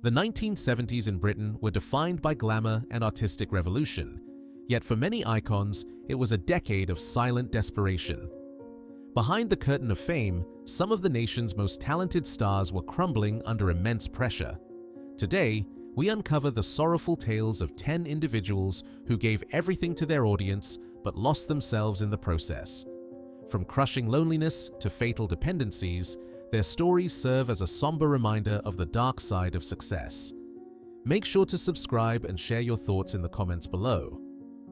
The 1970s in Britain were defined by glamour and artistic revolution, yet for many icons, it was a decade of silent desperation. Behind the curtain of fame, some of the nation's most talented stars were crumbling under immense pressure. Today, we uncover the sorrowful tales of 10 individuals who gave everything to their audience but lost themselves in the process. From crushing loneliness to fatal dependencies, their stories serve as a somber reminder of the dark side of success. Make sure to subscribe and share your thoughts in the comments below.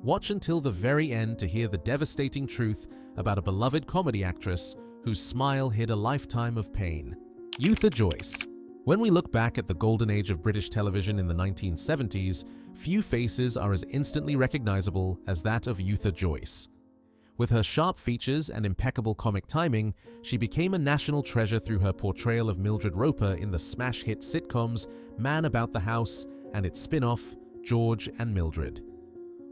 Watch until the very end to hear the devastating truth about a beloved comedy actress whose smile hid a lifetime of pain. Eutha Joyce. When we look back at the golden age of British television in the 1970s, few faces are as instantly recognizable as that of Eutha Joyce. With her sharp features and impeccable comic timing, she became a national treasure through her portrayal of Mildred Roper in the smash hit sitcoms Man About the House and its spin-off, George and Mildred.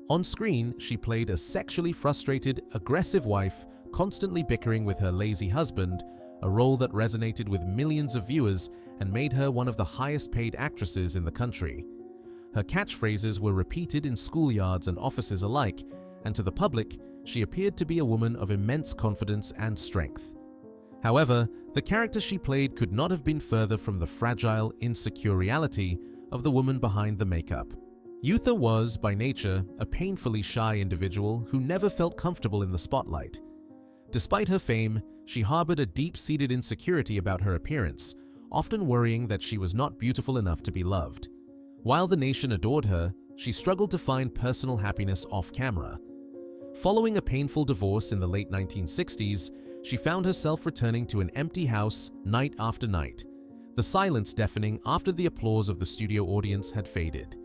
On screen, she played a sexually frustrated, aggressive wife constantly bickering with her lazy husband, a role that resonated with millions of viewers and made her one of the highest-paid actresses in the country. Her catchphrases were repeated in schoolyards and offices alike, and to the public, she appeared to be a woman of immense confidence and strength. However, the character she played could not have been further from the fragile, insecure reality of the woman behind the makeup. Eutha was, by nature, a painfully shy individual who never felt comfortable in the spotlight. Despite her fame, she harbored a deep-seated insecurity about her appearance, often worrying that she was not beautiful enough to be loved. While the nation adored her, she struggled to find personal happiness off-camera. Following a painful divorce in the late 1960s, she found herself returning to an empty house night after night, the silence deafening after the applause of the studio audience had faded.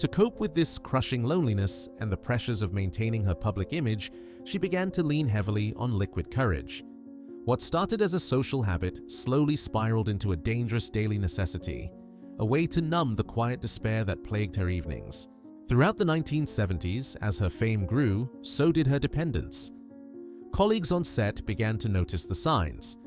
To cope with this crushing loneliness and the pressures of maintaining her public image, she began to lean heavily on liquid courage. What started as a social habit slowly spiraled into a dangerous daily necessity, a way to numb the quiet despair that plagued her evenings. Throughout the 1970s, as her fame grew, so did her dependence. Colleagues on set began to notice the signs.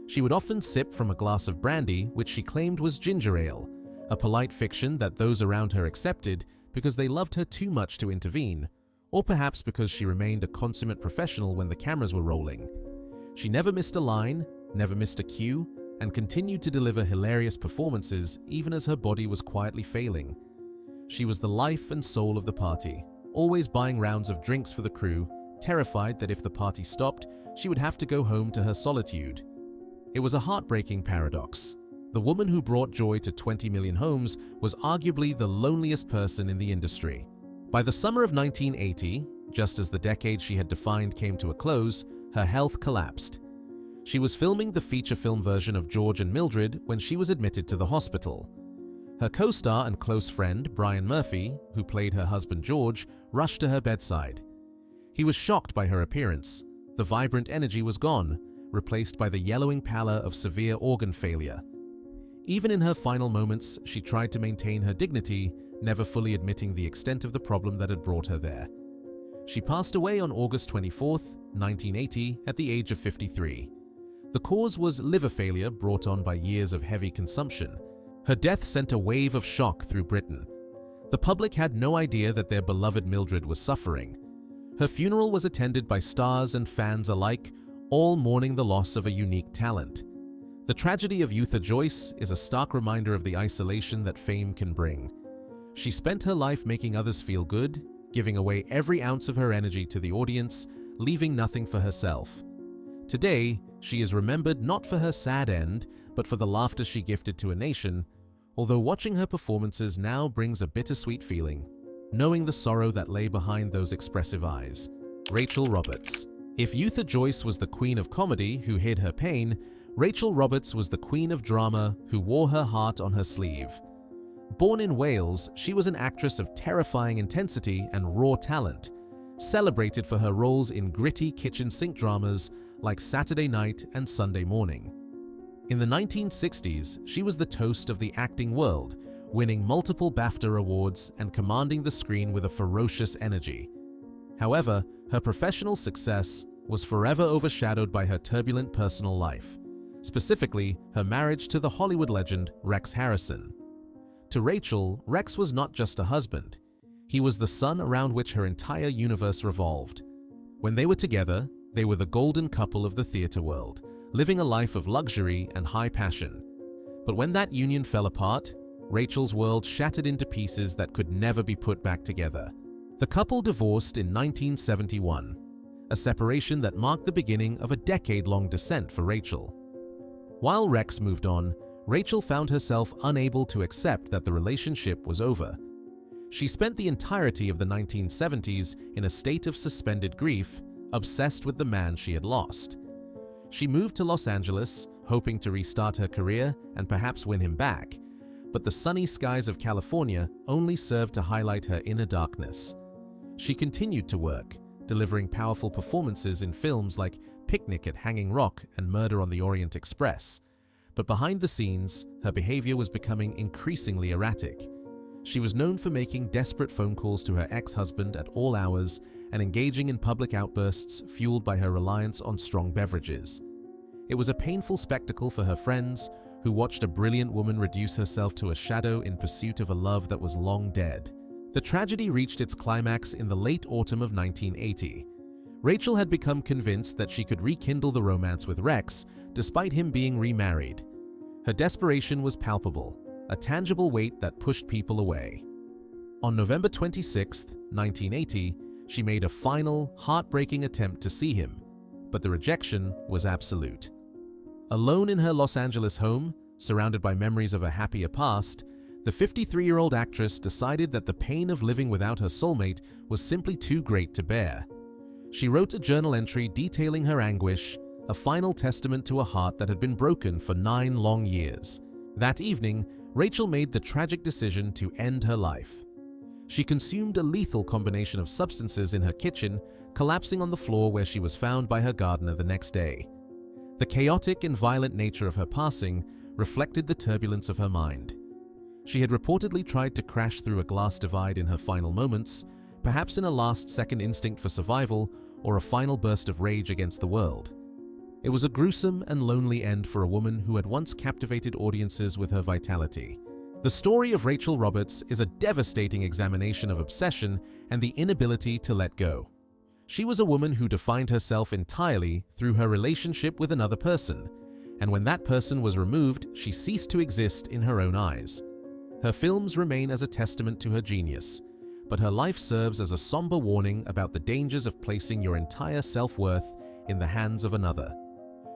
She would often sip from a glass of brandy, which she claimed was ginger ale, a polite fiction that those around her accepted because they loved her too much to intervene, or perhaps because she remained a consummate professional when the cameras were rolling. She never missed a line, never missed a cue, and continued to deliver hilarious performances even as her body was quietly failing. She was the life and soul of the party, always buying rounds of drinks for the crew, terrified that if the party stopped, she would have to go home to her solitude. It was a heartbreaking paradox. The woman who brought joy to 20 million homes was arguably the loneliest person in the industry. By the summer of 1980, just as the decade she had defined came to a close, her health collapsed. She was filming the feature film version of George and Mildred when she was admitted to the hospital. Her co-star and close friend, Brian Murphy, who played her husband George, rushed to her bedside. He was shocked by her appearance. The vibrant energy was gone, replaced by the yellowing pallor of severe organ failure. Even in her final moments, she tried to maintain her dignity, never fully admitting the extent of the problem that had brought her there. She passed away on August 24, 1980, at the age of 53. The cause was liver failure brought on by years of heavy consumption. Her death sent a wave of shock through Britain. The public had no idea that their beloved Mildred was suffering. Her funeral was attended by stars and fans alike, all mourning the loss of a unique talent. The tragedy of Eutha Joyce is a stark reminder of the isolation that fame can bring. She spent her life making others feel good, giving away every ounce of her energy to the audience, leaving nothing for herself. Today, she is remembered not for her sad end, but for the laughter she gifted to a nation, although watching her performances now brings a bittersweet feeling, knowing the sorrow that lay behind those expressive eyes. Rachel Roberts. If Eutha Joyce was the queen of comedy who hid her pain, Rachel Roberts was the queen of drama who wore her heart on her sleeve. Born in Wales, she was an actress of terrifying intensity and raw talent, celebrated for her roles in gritty kitchen sink dramas like Saturday Night and Sunday Morning. In the 1960s, she was the toast of the acting world, winning multiple BAFTA awards and commanding the screen with a ferocious energy. However, her professional success was forever overshadowed by her turbulent personal life, specifically her marriage to the Hollywood legend Rex Harrison. To Rachel, Rex was not just a husband. He was the sun around which her entire universe revolved. When they were together, they were the golden couple of the theater world, living a life of luxury and high passion. But when that union fell apart, Rachel's world shattered into pieces that could never be put back together. The couple divorced in 1971, a separation that marked the beginning of a decade-long descent for Rachel. While Rex moved on, Rachel found herself unable to accept that the relationship was over. She spent the entirety of the 1970s in a state of suspended grief, obsessed with the man she had lost. She moved to Los Angeles, hoping to restart her career and perhaps win him back, but the sunny skies of California only served to highlight her inner darkness. She continued to work, delivering powerful performances in films like Picnic at Hanging Rock and Murder on the Orient Express. But behind the scenes, her behavior was becoming increasingly erratic. She was known for making desperate phone calls to her ex-husband at all hours and engaging in public outbursts fueled by her reliance on strong beverages. It was a painful spectacle for her friends, who watched a brilliant woman reduce herself to a shadow in pursuit of a love that was long dead. The tragedy reached its climax in the late autumn of 1980. Rachel had become convinced that she could rekindle the romance with Rex, despite him being remarried. Her desperation was palpable, a tangible weight that pushed people away. On November 26, 1980, she made a final, heartbreaking attempt to see him, but the rejection was absolute. Alone in her Los Angeles home, surrounded by memories of a happier past, the 53-year-old actress decided that the pain of living without her soulmate was simply too great to bear. She wrote a journal entry detailing her anguish, a final testament to a heart that had been broken for 9 long years. That evening, Rachel made the tragic decision to end her life. She consumed a lethal combination of substances in her kitchen, collapsing on the floor where she was found by her gardener the next day. The chaotic and violent nature of her passing reflected the turbulence of her mind. She had reportedly tried to crash through a glass divide in her final moments, perhaps in a last-second instinct for survival or a final burst of rage against the world. It was a gruesome and lonely end for a woman who had once captivated audiences with her vitality. The story of Rachel Roberts is a devastating examination of obsession and the inability to let go. She was a woman who defined herself entirely through her relationship with another person, and when that person was removed, she ceased to exist in her own eyes. Her films remain as a testament to her genius, but her life serves as a somber warning about the dangers of placing your entire self-worth in the hands of another.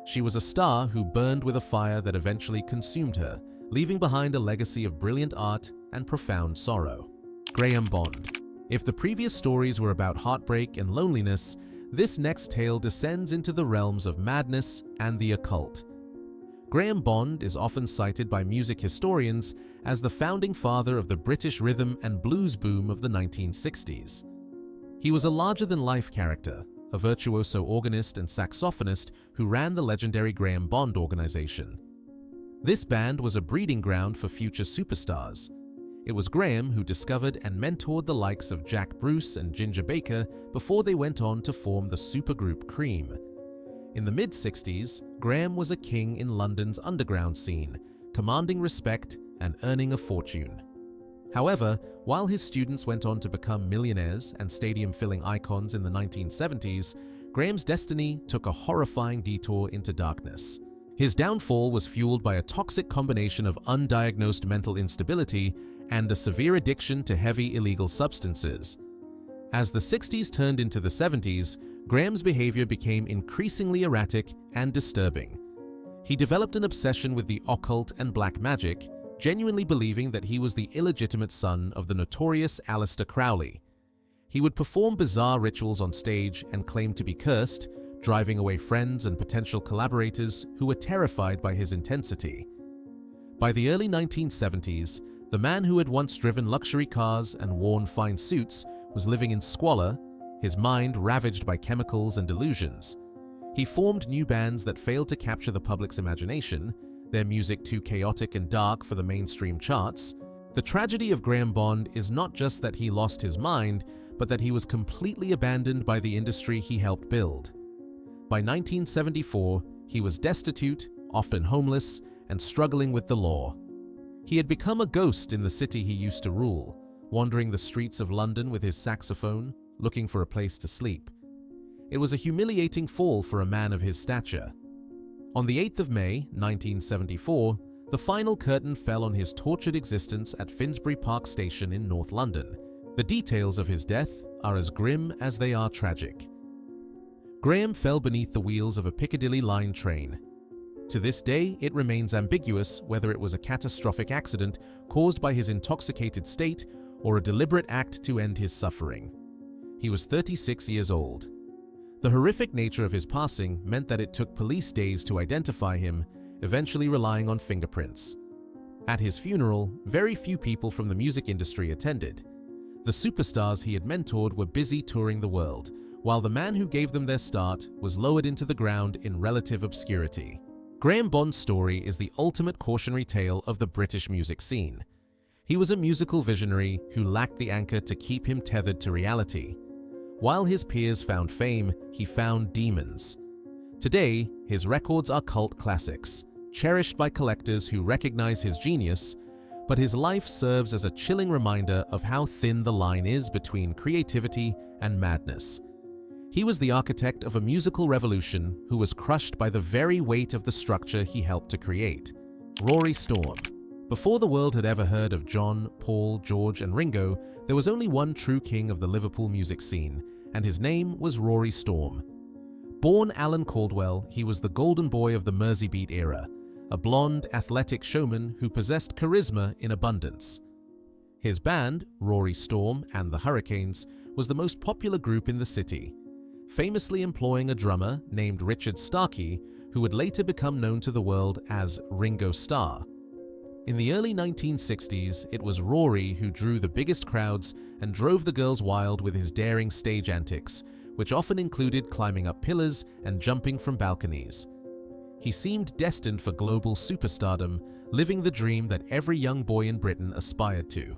She was a star who burned with a fire that eventually consumed her, leaving behind a legacy of brilliant art and profound sorrow. Graham Bond. If the previous stories were about heartbreak and loneliness, this next tale descends into the realms of madness and the occult. Graham Bond is often cited by music historians as the founding father of the British rhythm and blues boom of the 1960s. He was a larger-than-life character, a virtuoso organist and saxophonist who ran the legendary Graham Bond organization. This band was a breeding ground for future superstars. It was Graham who discovered and mentored the likes of Jack Bruce and Ginger Baker before they went on to form the supergroup Cream. In the mid-60s, Graham was a king in London's underground scene, commanding respect and earning a fortune. However, while his students went on to become millionaires and stadium-filling icons in the 1970s, Graham's destiny took a horrifying detour into darkness. His downfall was fueled by a toxic combination of undiagnosed mental instability and a severe addiction to heavy illegal substances. As the 60s turned into the 70s, Graham's behavior became increasingly erratic and disturbing. He developed an obsession with the occult and black magic, genuinely believing that he was the illegitimate son of the notorious Aleister Crowley. He would perform bizarre rituals on stage and claim to be cursed, driving away friends and potential collaborators who were terrified by his intensity. By the early 1970s, the man who had once driven luxury cars and worn fine suits was living in squalor, his mind ravaged by chemicals and delusions. He formed new bands that failed to capture the public's imagination, their music too chaotic and dark for the mainstream charts. The tragedy of Graham Bond is not just that he lost his mind, but that he was completely abandoned by the industry he helped build. By 1974, he was destitute, often homeless, and struggling with the law. He had become a ghost in the city he used to rule, wandering the streets of London with his saxophone, looking for a place to sleep. It was a humiliating fall for a man of his stature. On the 8th of May, 1974, the final curtain fell on his tortured existence at Finsbury Park Station in North London. The details of his death are as grim as they are tragic. Graham fell beneath the wheels of a Piccadilly Line train. To this day, it remains ambiguous whether it was a catastrophic accident caused by his intoxicated state or a deliberate act to end his suffering. He was 36 years old. The horrific nature of his passing meant that it took police days to identify him, eventually relying on fingerprints. At his funeral, very few people from the music industry attended. The superstars he had mentored were busy touring the world, while the man who gave them their start was lowered into the ground in relative obscurity. Graham Bond's story is the ultimate cautionary tale of the British music scene. He was a musical visionary who lacked the anchor to keep him tethered to reality. While his peers found fame, he found demons. Today, his records are cult classics, cherished by collectors who recognize his genius, but his life serves as a chilling reminder of how thin the line is between creativity and madness. He was the architect of a musical revolution who was crushed by the very weight of the structure he helped to create. Rory Storm. Before the world had ever heard of John, Paul, George, and Ringo, there was only one true king of the Liverpool music scene, and his name was Rory Storm. Born Alan Caldwell, he was the golden boy of the Merseybeat era, a blonde, athletic showman who possessed charisma in abundance. His band, Rory Storm and the Hurricanes, was the most popular group in the city, famously employing a drummer named Richard Starkey, who would later become known to the world as Ringo Starr. In the early 1960s, it was Rory who drew the biggest crowds and drove the girls wild with his daring stage antics, which often included climbing up pillars and jumping from balconies. He seemed destined for global superstardom, living the dream that every young boy in Britain aspired to.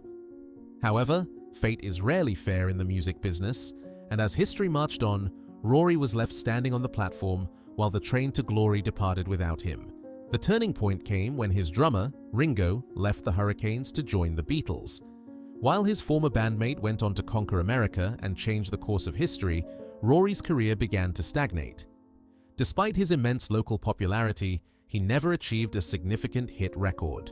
However, fate is rarely fair in the music business, and as history marched on, Rory was left standing on the platform while the train to glory departed without him. The turning point came when his drummer, Ringo, left the Hurricanes to join the Beatles. While his former bandmate went on to conquer America and change the course of history, Rory's career began to stagnate. Despite his immense local popularity, he never achieved a significant hit record.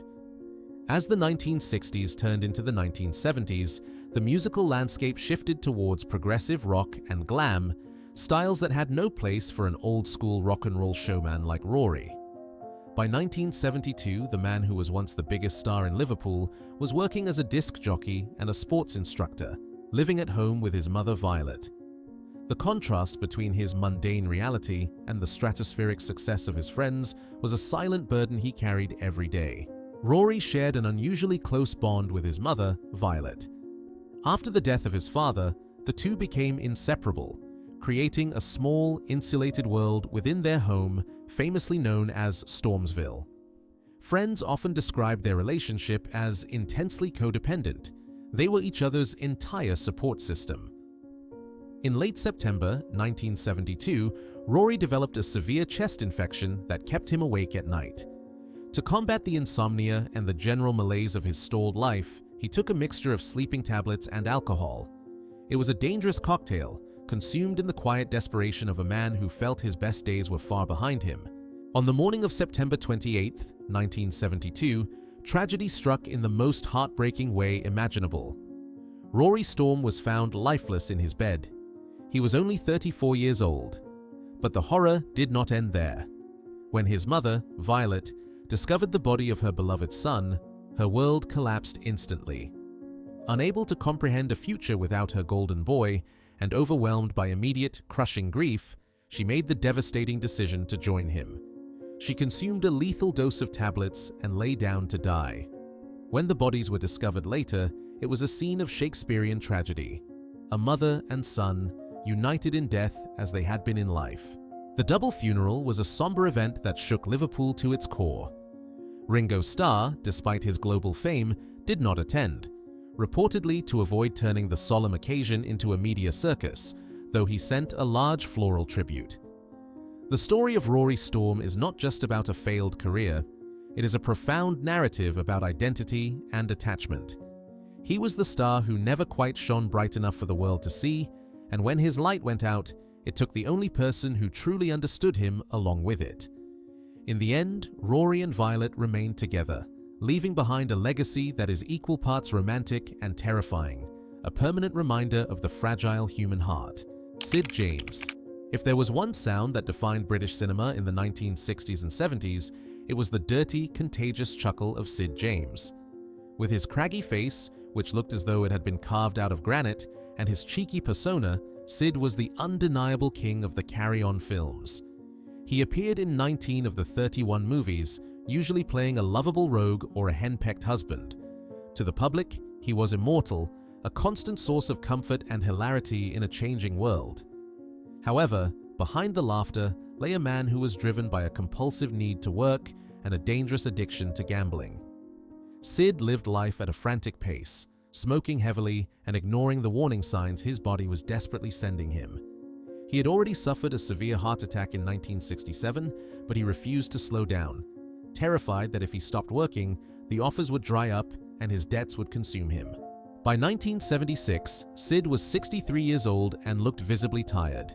As the 1960s turned into the 1970s, the musical landscape shifted towards progressive rock and glam, styles that had no place for an old-school rock and roll showman like Rory. By 1972, the man who was once the biggest star in Liverpool was working as a disc jockey and a sports instructor, living at home with his mother Violet. The contrast between his mundane reality and the stratospheric success of his friends was a silent burden he carried every day. Rory shared an unusually close bond with his mother, Violet. After the death of his father, the two became inseparable, creating a small, insulated world within their home, famously known as Stormsville. Friends often described their relationship as intensely codependent. They were each other's entire support system. In late September 1972, Rory developed a severe chest infection that kept him awake at night. To combat the insomnia and the general malaise of his stalled life, he took a mixture of sleeping tablets and alcohol. It was a dangerous cocktail, consumed in the quiet desperation of a man who felt his best days were far behind him. On the morning of September 28, 1972, tragedy struck in the most heartbreaking way imaginable. Rory Storm was found lifeless in his bed. He was only 34 years old. But the horror did not end there. When his mother, Violet, discovered the body of her beloved son, her world collapsed instantly. Unable to comprehend a future without her golden boy, and overwhelmed by immediate, crushing grief, she made the devastating decision to join him. She consumed a lethal dose of tablets and lay down to die. When the bodies were discovered later, it was a scene of Shakespearean tragedy. A mother and son, united in death as they had been in life. The double funeral was a somber event that shook Liverpool to its core. Ringo Starr, despite his global fame, did not attend, reportedly to avoid turning the solemn occasion into a media circus, though he sent a large floral tribute. The story of Rory Storm is not just about a failed career. It is a profound narrative about identity and attachment. He was the star who never quite shone bright enough for the world to see, and when his light went out, it took the only person who truly understood him along with it. In the end, Rory and Violet remained together, leaving behind a legacy that is equal parts romantic and terrifying, a permanent reminder of the fragile human heart. Sid James. If there was one sound that defined British cinema in the 1960s and 70s, it was the dirty, contagious chuckle of Sid James. With his craggy face, which looked as though it had been carved out of granite, and his cheeky persona, Sid was the undeniable king of the carry-on films. He appeared in 19 of the 31 movies, usually playing a lovable rogue or a henpecked husband. To the public, he was immortal, a constant source of comfort and hilarity in a changing world. However, behind the laughter lay a man who was driven by a compulsive need to work and a dangerous addiction to gambling. Sid lived life at a frantic pace, smoking heavily and ignoring the warning signs his body was desperately sending him. He had already suffered a severe heart attack in 1967, but he refused to slow down, terrified that if he stopped working, the offers would dry up and his debts would consume him. By 1976, Sid was 63 years old and looked visibly tired.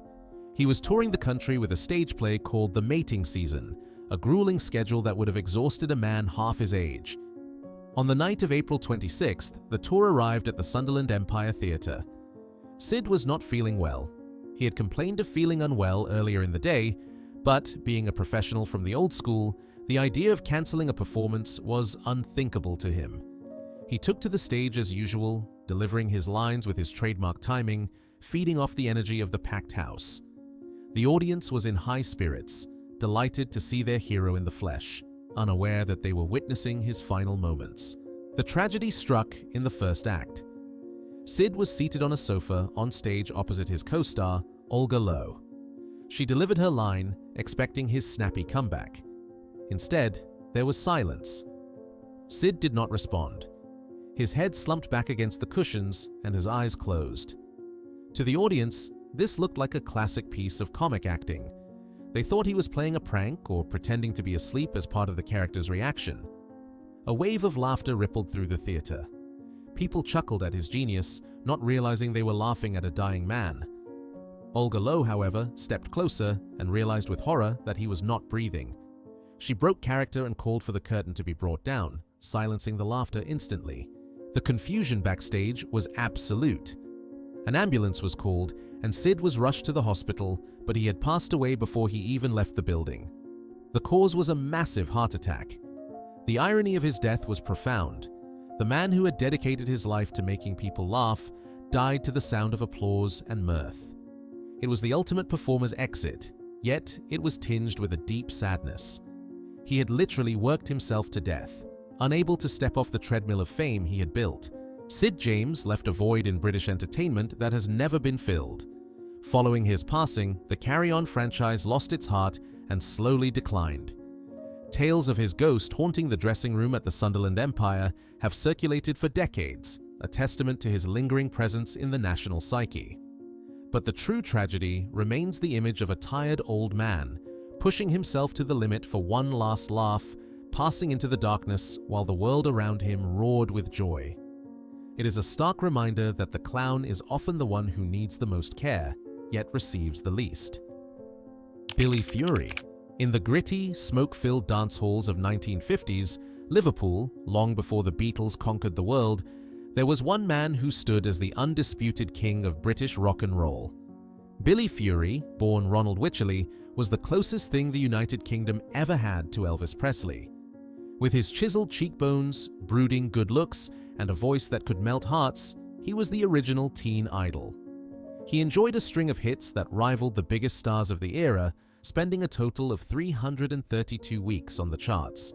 He was touring the country with a stage play called The Mating Season, a grueling schedule that would have exhausted a man half his age. On the night of April 26th, the tour arrived at the Sunderland Empire Theatre. Sid was not feeling well. He had complained of feeling unwell earlier in the day, but, being a professional from the old school, the idea of cancelling a performance was unthinkable to him. He took to the stage as usual, delivering his lines with his trademark timing, feeding off the energy of the packed house. The audience was in high spirits, delighted to see their hero in the flesh, unaware that they were witnessing his final moments. The tragedy struck in the first act. Sid was seated on a sofa on stage opposite his co-star, Olga Lowe. She delivered her line, expecting his snappy comeback. Instead, there was silence. Sid did not respond. His head slumped back against the cushions and his eyes closed. To the audience, this looked like a classic piece of comic acting. They thought he was playing a prank or pretending to be asleep as part of the character's reaction. A wave of laughter rippled through the theater. People chuckled at his genius, not realizing they were laughing at a dying man. Olga Lowe, however, stepped closer and realized with horror that he was not breathing. She broke character and called for the curtain to be brought down, silencing the laughter instantly. The confusion backstage was absolute. An ambulance was called, and Sid was rushed to the hospital, but he had passed away before he even left the building. The cause was a massive heart attack. The irony of his death was profound. The man who had dedicated his life to making people laugh died to the sound of applause and mirth. It was the ultimate performer's exit, yet it was tinged with a deep sadness. He had literally worked himself to death, unable to step off the treadmill of fame he had built. Sid James left a void in British entertainment that has never been filled. Following his passing, the Carry On franchise lost its heart and slowly declined. Tales of his ghost haunting the dressing room at the Sunderland Empire have circulated for decades, a testament to his lingering presence in the national psyche. But the true tragedy remains the image of a tired old man, pushing himself to the limit for one last laugh, passing into the darkness while the world around him roared with joy. It is a stark reminder that the clown is often the one who needs the most care, yet receives the least. Billy Fury. In the gritty, smoke-filled dance halls of 1950s, Liverpool, long before the Beatles conquered the world, there was one man who stood as the undisputed king of British rock and roll. Billy Fury, born Ronald Wycherley, was the closest thing the United Kingdom ever had to Elvis Presley. With his chiseled cheekbones, brooding good looks, and a voice that could melt hearts, he was the original teen idol. He enjoyed a string of hits that rivaled the biggest stars of the era, spending a total of 332 weeks on the charts.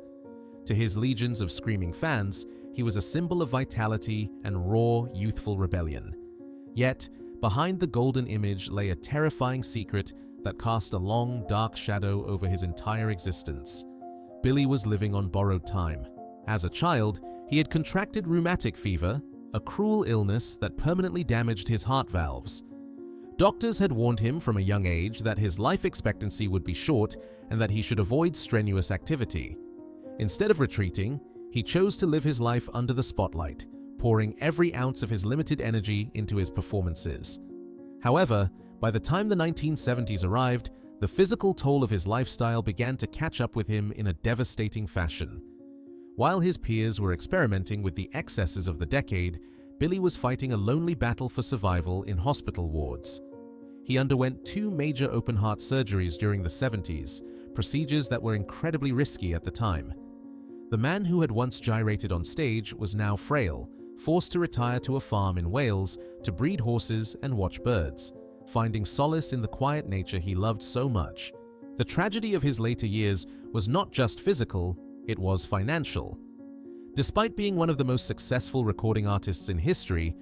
To his legions of screaming fans, he was a symbol of vitality and raw, youthful rebellion. Yet, behind the golden image lay a terrifying secret that cast a long, dark shadow over his entire existence. Billy was living on borrowed time. As a child, he had contracted rheumatic fever, a cruel illness that permanently damaged his heart valves. Doctors had warned him from a young age that his life expectancy would be short and that he should avoid strenuous activity. Instead of retreating, he chose to live his life under the spotlight, pouring every ounce of his limited energy into his performances. However, by the time the 1970s arrived, the physical toll of his lifestyle began to catch up with him in a devastating fashion. While his peers were experimenting with the excesses of the decade, Billy was fighting a lonely battle for survival in hospital wards. He underwent 2 major open-heart surgeries during the 70s, procedures that were incredibly risky at the time. The man who had once gyrated on stage was now frail, forced to retire to a farm in Wales to breed horses and watch birds, finding solace in the quiet nature he loved so much. The tragedy of his later years was not just physical, it was financial. Despite being one of the most successful recording artists in history,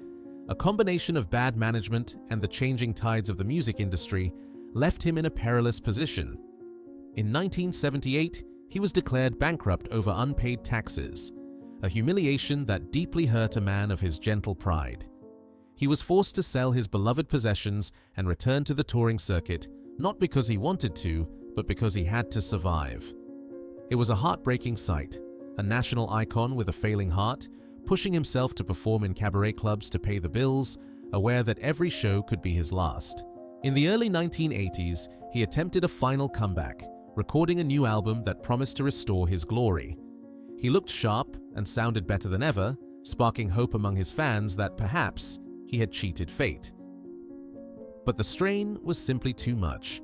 a combination of bad management and the changing tides of the music industry left him in a perilous position. In 1978, he was declared bankrupt over unpaid taxes, a humiliation that deeply hurt a man of his gentle pride. He was forced to sell his beloved possessions and return to the touring circuit, not because he wanted to, but because he had to survive. It was a heartbreaking sight, a national icon with a failing heart, pushing himself to perform in cabaret clubs to pay the bills, aware that every show could be his last. In the early 1980s, he attempted a final comeback, recording a new album that promised to restore his glory. He looked sharp and sounded better than ever, sparking hope among his fans that perhaps he had cheated fate. But the strain was simply too much.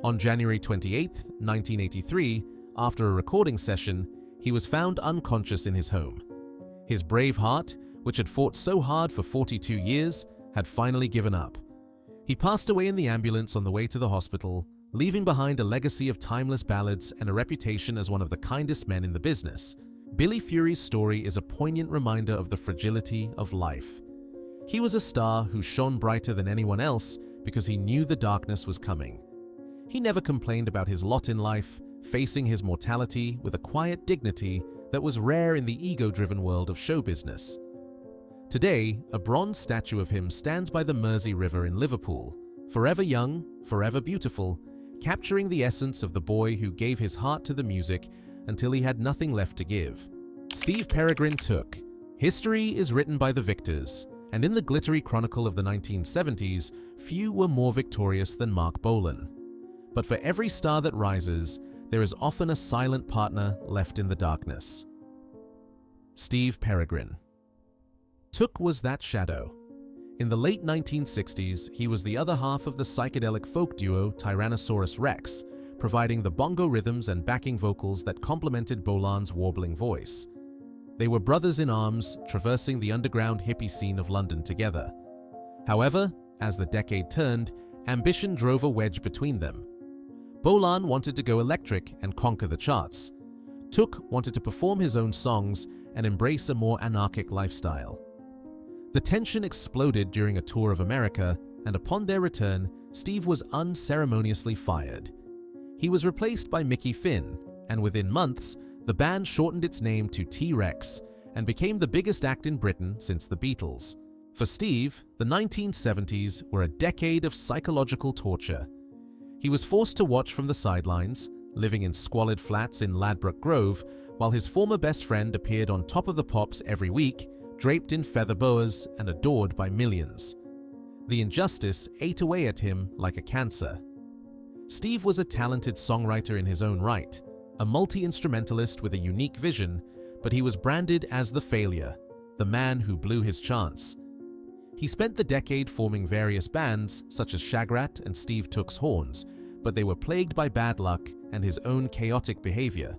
On January 28, 1983, after a recording session, he was found unconscious in his home. His brave heart, which had fought so hard for 42 years, had finally given up. He passed away in the ambulance on the way to the hospital, leaving behind a legacy of timeless ballads and a reputation as one of the kindest men in the business. Billy Fury's story is a poignant reminder of the fragility of life. He was a star who shone brighter than anyone else because he knew the darkness was coming. He never complained about his lot in life, facing his mortality with a quiet dignity that was rare in the ego-driven world of show business. Today, a bronze statue of him stands by the Mersey River in Liverpool, forever young, forever beautiful, capturing the essence of the boy who gave his heart to the music until he had nothing left to give. Steve Peregrine took. History is written by the victors, and in the glittery chronicle of the 1970s, few were more victorious than Mark Bolan. But for every star that rises, there is often a silent partner left in the darkness. Steve Peregrine. Took was that shadow. In the late 1960s, he was the other half of the psychedelic folk duo Tyrannosaurus Rex, providing the bongo rhythms and backing vocals that complemented Bolan's warbling voice. They were brothers in arms, traversing the underground hippie scene of London together. However, as the decade turned, ambition drove a wedge between them. Bolan wanted to go electric and conquer the charts. Took wanted to perform his own songs and embrace a more anarchic lifestyle. The tension exploded during a tour of America, and upon their return, Steve was unceremoniously fired. He was replaced by Mickey Finn, and within months, the band shortened its name to T-Rex and became the biggest act in Britain since the Beatles. For Steve, the 1970s were a decade of psychological torture. He was forced to watch from the sidelines, living in squalid flats in Ladbroke Grove, while his former best friend appeared on Top of the Pops every week, draped in feather boas and adored by millions. The injustice ate away at him like a cancer. Steve was a talented songwriter in his own right, a multi-instrumentalist with a unique vision, but he was branded as the failure, the man who blew his chance. He spent the decade forming various bands, such as Shagrat and Steve Took's Horns, but they were plagued by bad luck and his own chaotic behavior.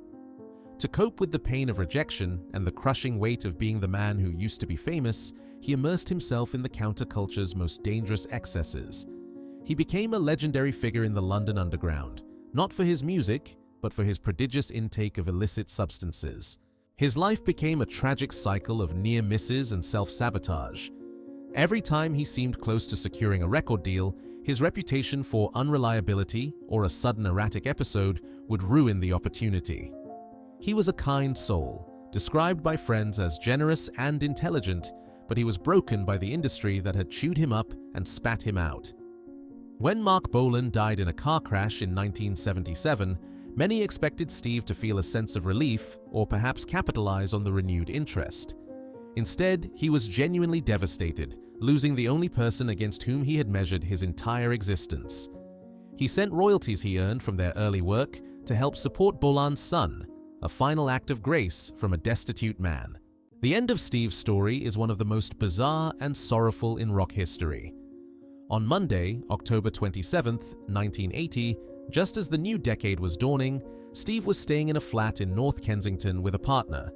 To cope with the pain of rejection and the crushing weight of being the man who used to be famous, he immersed himself in the counterculture's most dangerous excesses. He became a legendary figure in the London underground, not for his music, but for his prodigious intake of illicit substances. His life became a tragic cycle of near misses and self-sabotage. Every time he seemed close to securing a record deal, his reputation for unreliability or a sudden erratic episode would ruin the opportunity. He was a kind soul, described by friends as generous and intelligent, but he was broken by the industry that had chewed him up and spat him out. When Mark Bolan died in a car crash in 1977, Many expected Steve to feel a sense of relief or perhaps capitalize on the renewed interest. Instead, he was genuinely devastated, losing the only person against whom he had measured his entire existence. He sent royalties he earned from their early work to help support Bolan's son, a final act of grace from a destitute man. The end of Steve's story is one of the most bizarre and sorrowful in rock history. On Monday, October 27, 1980, just as the new decade was dawning, Steve was staying in a flat in North Kensington with a partner.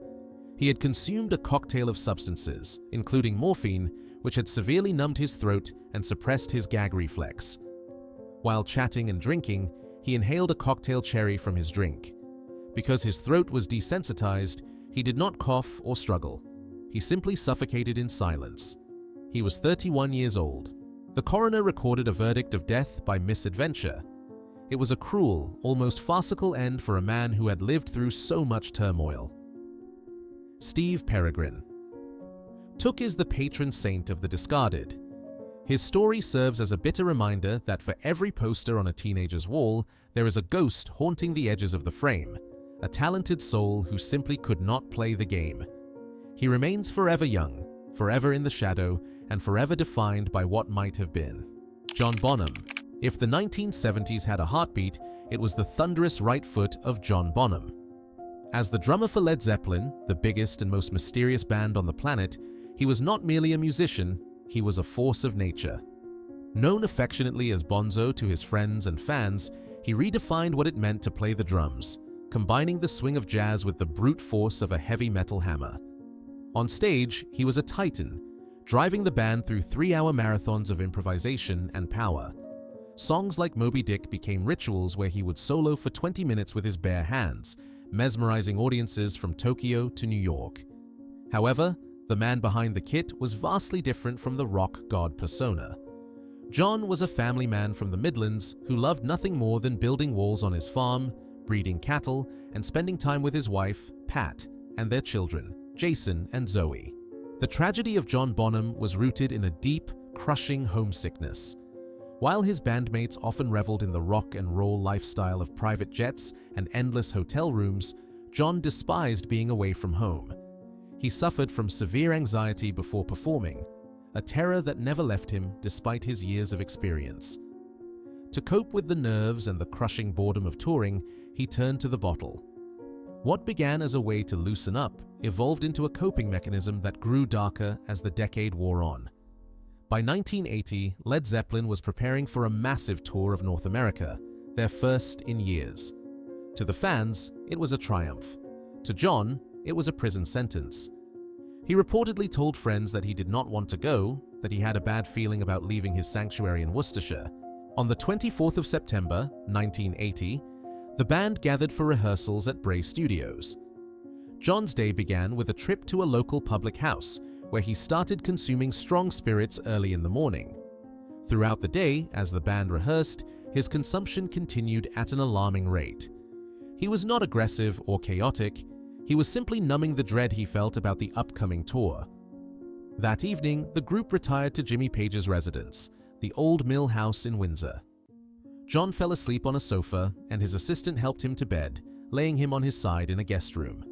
He had consumed a cocktail of substances, including morphine, which had severely numbed his throat and suppressed his gag reflex. While chatting and drinking, he inhaled a cocktail cherry from his drink. Because his throat was desensitized, he did not cough or struggle. He simply suffocated in silence. He was 31 years old. The coroner recorded a verdict of death by misadventure. It was a cruel, almost farcical end for a man who had lived through so much turmoil. Steve Peregrine. Tooke is the patron saint of the discarded. His story serves as a bitter reminder that for every poster on a teenager's wall, there is a ghost haunting the edges of the frame, a talented soul who simply could not play the game. He remains forever young, forever in the shadow, and forever defined by what might have been. John Bonham. If the 1970s had a heartbeat, it was the thunderous right foot of John Bonham. As the drummer for Led Zeppelin, the biggest and most mysterious band on the planet, he was not merely a musician, he was a force of nature. Known affectionately as Bonzo to his friends and fans, he redefined what it meant to play the drums, combining the swing of jazz with the brute force of a heavy metal hammer. On stage, he was a titan, driving the band through 3-hour marathons of improvisation and power. Songs like Moby Dick became rituals where he would solo for 20 minutes with his bare hands, mesmerizing audiences from Tokyo to New York. However, the man behind the kit was vastly different from the rock god persona. John was a family man from the Midlands who loved nothing more than building walls on his farm, breeding cattle, and spending time with his wife, Pat, and their children, Jason and Zoe. The tragedy of John Bonham was rooted in a deep, crushing homesickness. While his bandmates often reveled in the rock and roll lifestyle of private jets and endless hotel rooms, John despised being away from home. He suffered from severe anxiety before performing, a terror that never left him despite his years of experience. To cope with the nerves and the crushing boredom of touring, he turned to the bottle. What began as a way to loosen up evolved into a coping mechanism that grew darker as the decade wore on. By 1980, Led Zeppelin was preparing for a massive tour of North America, their first in years. To the fans, it was a triumph. To John, it was a prison sentence. He reportedly told friends that he did not want to go, that he had a bad feeling about leaving his sanctuary in Worcestershire. On the 24th of September, 1980, the band gathered for rehearsals at Bray Studios. John's day began with a trip to a local public house, where he started consuming strong spirits early in the morning. Throughout the day, as the band rehearsed, his consumption continued at an alarming rate. He was not aggressive or chaotic, he was simply numbing the dread he felt about the upcoming tour. That evening, the group retired to Jimmy Page's residence, the Old Mill House in Windsor. John fell asleep on a sofa, and his assistant helped him to bed, laying him on his side in a guest room.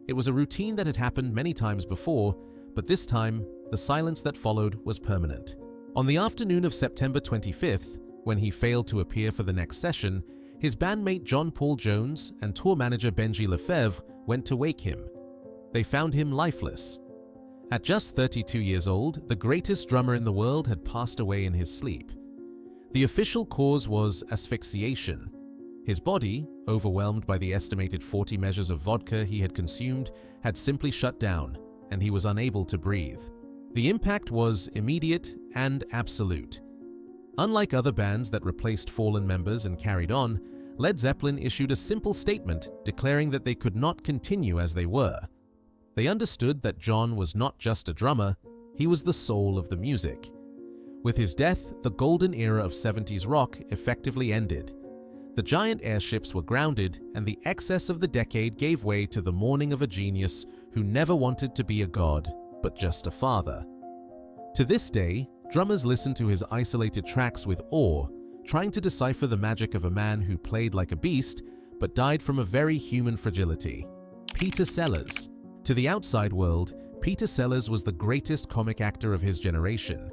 It was a routine that had happened many times before, but this time, the silence that followed was permanent. On the afternoon of September 25th, when he failed to appear for the next session, his bandmate John Paul Jones and tour manager Benji Lefebvre went to wake him. They found him lifeless. At just 32 years old, the greatest drummer in the world had passed away in his sleep. The official cause was asphyxiation. His body, overwhelmed by the estimated 40 measures of vodka he had consumed, had simply shut down, and he was unable to breathe. The impact was immediate and absolute. Unlike other bands that replaced fallen members and carried on, Led Zeppelin issued a simple statement declaring that they could not continue as they were. They understood that John was not just a drummer, he was the soul of the music. With his death, the golden era of 70s rock effectively ended. The giant airships were grounded, and the excess of the decade gave way to the mourning of a genius who never wanted to be a god, but just a father. To this day, drummers listen to his isolated tracks with awe, trying to decipher the magic of a man who played like a beast, but died from a very human fragility. Peter Sellers. To the outside world, Peter Sellers was the greatest comic actor of his generation.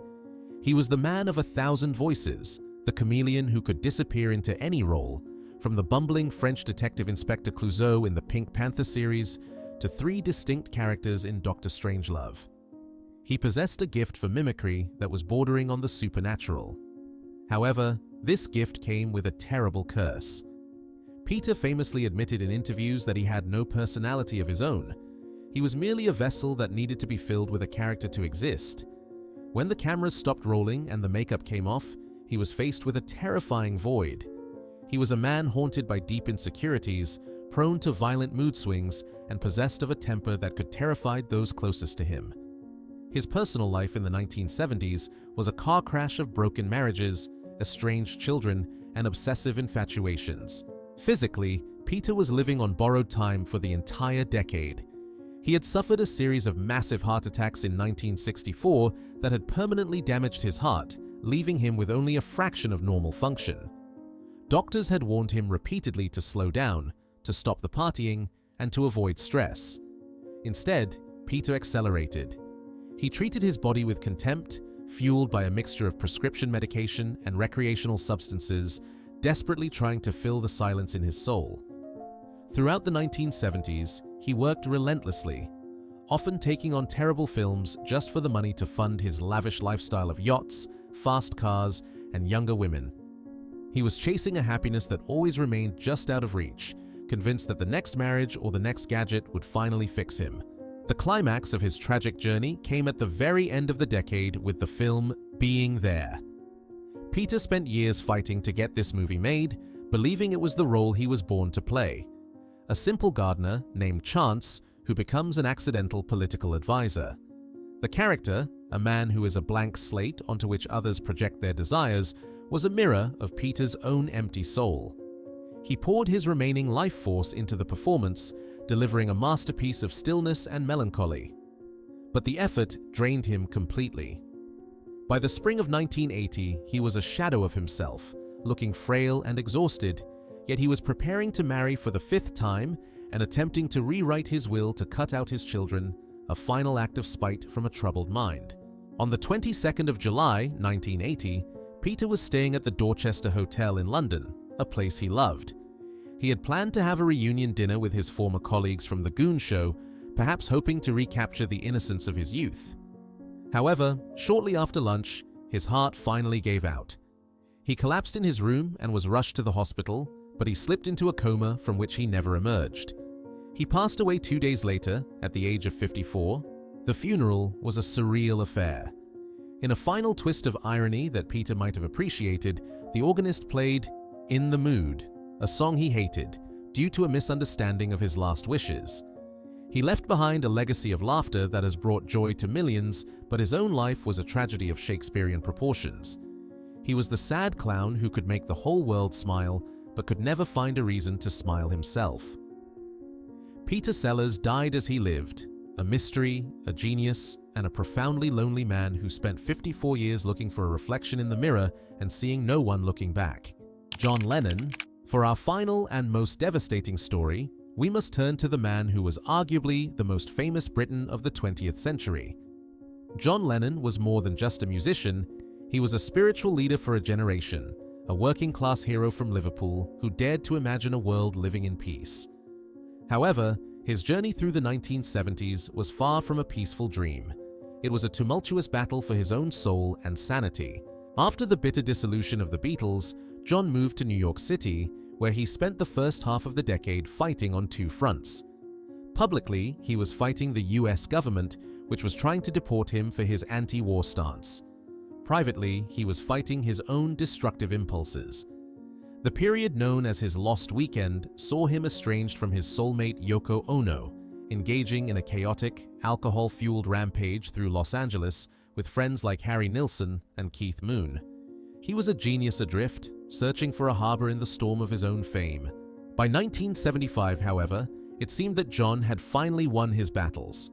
He was the man of 1,000 voices, the chameleon who could disappear into any role, from the bumbling French detective Inspector Clouseau in the Pink Panther series to 3 distinct characters in Doctor Strangelove. He possessed a gift for mimicry that was bordering on the supernatural. However, this gift came with a terrible curse. Peter famously admitted in interviews that he had no personality of his own. He was merely a vessel that needed to be filled with a character to exist. When the cameras stopped rolling and the makeup came off, he was faced with a terrifying void. He was a man haunted by deep insecurities, prone to violent mood swings, and possessed of a temper that could terrify those closest to him. His personal life in the 1970s was a car crash of broken marriages, estranged children, and obsessive infatuations. Physically, Peter was living on borrowed time for the entire decade. He had suffered a series of massive heart attacks in 1964 that had permanently damaged his heart, leaving him with only a fraction of normal function. Doctors had warned him repeatedly to slow down, to stop the partying, and to avoid stress. Instead, Peter accelerated. He treated his body with contempt, fueled by a mixture of prescription medication and recreational substances, desperately trying to fill the silence in his soul. Throughout the 1970s, he worked relentlessly, often taking on terrible films just for the money to fund his lavish lifestyle of yachts, fast cars, and younger women. He was chasing a happiness that always remained just out of reach, convinced that the next marriage or the next gadget would finally fix him. The climax of his tragic journey came at the very end of the decade with the film Being There. Peter spent years fighting to get this movie made, believing it was the role he was born to play. A simple gardener named Chance who becomes an accidental political advisor. The character, a man who is a blank slate onto which others project their desires, was a mirror of Peter's own empty soul. He poured his remaining life force into the performance, delivering a masterpiece of stillness and melancholy. But the effort drained him completely. By the spring of 1980, he was a shadow of himself, looking frail and exhausted, yet he was preparing to marry for the 5th time and attempting to rewrite his will to cut out his children, a final act of spite from a troubled mind. On the 22nd of July, 1980, Peter was staying at the Dorchester Hotel in London, a place he loved. He had planned to have a reunion dinner with his former colleagues from The Goon Show, perhaps hoping to recapture the innocence of his youth. However, shortly after lunch, his heart finally gave out. He collapsed in his room and was rushed to the hospital, but he slipped into a coma from which he never emerged. He passed away 2 days later, at the age of 54. The funeral was a surreal affair. In a final twist of irony that Peter might have appreciated, the organist played "In the Mood," a song he hated, due to a misunderstanding of his last wishes. He left behind a legacy of laughter that has brought joy to millions, but his own life was a tragedy of Shakespearean proportions. He was the sad clown who could make the whole world smile, but could never find a reason to smile himself. Peter Sellers died as he lived, a mystery, a genius, and a profoundly lonely man who spent 54 years looking for a reflection in the mirror and seeing no one looking back. John Lennon. For our final and most devastating story, we must turn to the man who was arguably the most famous Briton of the 20th century. John Lennon was more than just a musician, he was a spiritual leader for a generation, a working-class hero from Liverpool who dared to imagine a world living in peace. However, his journey through the 1970s was far from a peaceful dream. It was a tumultuous battle for his own soul and sanity. After the bitter dissolution of the Beatles, John moved to New York City, where he spent the first half of the decade fighting on 2 fronts. Publicly, he was fighting the US government, which was trying to deport him for his anti-war stance. Privately, he was fighting his own destructive impulses. The period known as his Lost Weekend saw him estranged from his soulmate Yoko Ono, engaging in a chaotic, alcohol-fueled rampage through Los Angeles with friends like Harry Nilsson and Keith Moon. He was a genius adrift, searching for a harbor in the storm of his own fame. By 1975, however, it seemed that John had finally won his battles.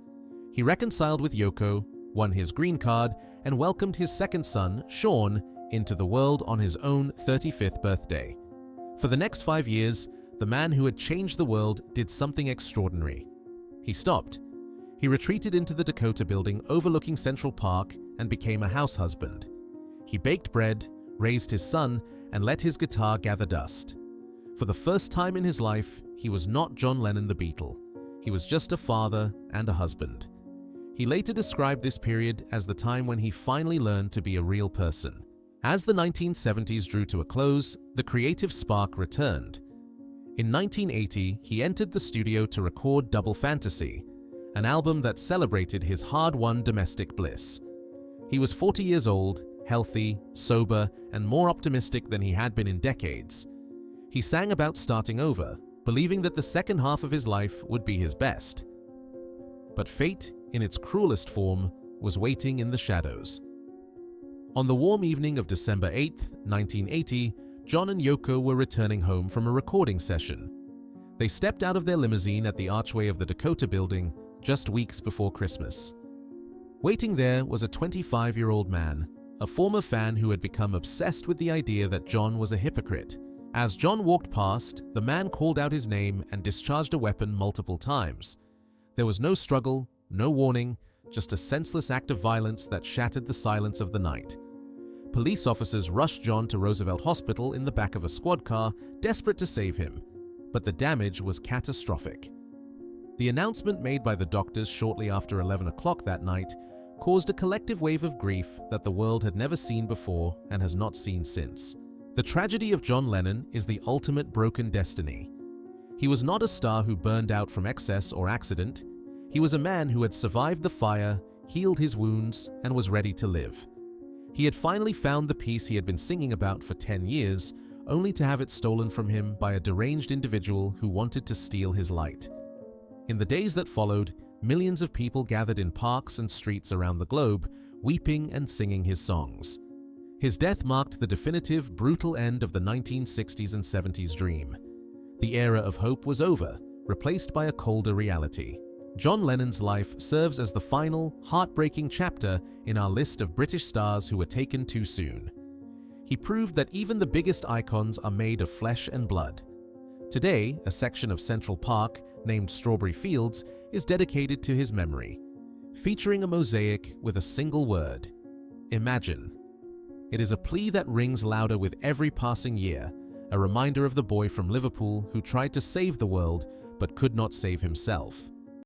He reconciled with Yoko, won his green card, and welcomed his second son, Sean, into the world on his own 35th birthday. For the next 5 years, the man who had changed the world did something extraordinary. He stopped. He retreated into the Dakota building overlooking Central Park and became a house husband. He baked bread, raised his son, and let his guitar gather dust. For the first time in his life, he was not John Lennon the Beatle. He was just a father and a husband. He later described this period as the time when he finally learned to be a real person. As the 1970s drew to a close, the creative spark returned. In 1980, he entered the studio to record Double Fantasy, an album that celebrated his hard-won domestic bliss. He was 40 years old, healthy, sober, and more optimistic than he had been in decades. He sang about starting over, believing that the second half of his life would be his best. But fate, in its cruelest form, was waiting in the shadows. On the warm evening of December 8, 1980, John and Yoko were returning home from a recording session. They stepped out of their limousine at the archway of the Dakota building just weeks before Christmas. Waiting there was a 25-year-old man, a former fan who had become obsessed with the idea that John was a hypocrite. As John walked past, the man called out his name and discharged a weapon multiple times. There was no struggle, no warning, just a senseless act of violence that shattered the silence of the night. Police officers rushed John to Roosevelt Hospital in the back of a squad car, desperate to save him, but the damage was catastrophic. The announcement made by the doctors shortly after 11 o'clock that night caused a collective wave of grief that the world had never seen before and has not seen since. The tragedy of John Lennon is the ultimate broken destiny. He was not a star who burned out from excess or accident. He was a man who had survived the fire, healed his wounds, and was ready to live. He had finally found the peace he had been singing about for 10 years, only to have it stolen from him by a deranged individual who wanted to steal his light. In the days that followed, millions of people gathered in parks and streets around the globe, weeping and singing his songs. His death marked the definitive, brutal end of the 1960s and 70s dream. The era of hope was over, replaced by a colder reality. John Lennon's life serves as the final, heartbreaking chapter in our list of British stars who were taken too soon. He proved that even the biggest icons are made of flesh and blood. Today, a section of Central Park, named Strawberry Fields, is dedicated to his memory, featuring a mosaic with a single word: Imagine. It is a plea that rings louder with every passing year, a reminder of the boy from Liverpool who tried to save the world but could not save himself.